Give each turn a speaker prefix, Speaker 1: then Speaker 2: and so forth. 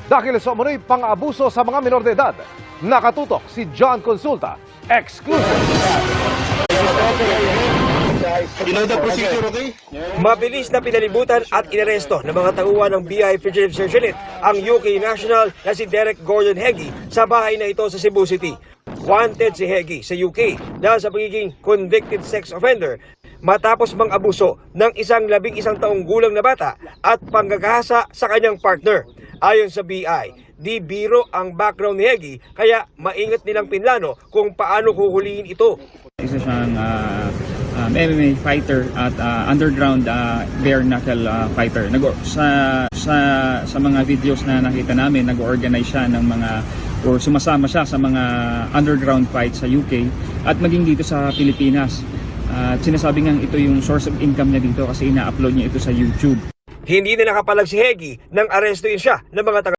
Speaker 1: dahil sa umano'y pang-abuso sa mga minor de edad. Nakatutok si John Consulta, exclusive.
Speaker 2: Mabilis na pinalibutan at inaresto ng mga tauhan ng BI Fugitive Search Unit ang UK national na si Derek Gordon Heggie sa bahay na ito sa Cebu City. Wanted si Heggie sa UK dahil sa pagiging convicted sex offender matapos mang-abuso ng isang 11 taong gulang na bata at panggagahasa sa kanyang partner. Ayon sa BI, di biro ang background ni Heggie kaya maingat nilang pinlano kung paano huhulihin ito.
Speaker 3: Isa siyang MMA fighter at underground bare knuckle fighter. Sa mga videos na nakita namin, nag-organize siya ng mga or sumasama siya sa mga underground fights sa UK at maging dito sa Pilipinas. Sinasabi nga ito yung source of income niya dito kasi ina-upload niya ito sa YouTube.
Speaker 2: Hindi na nakapalag si Heggie nang arestuin siya ng mga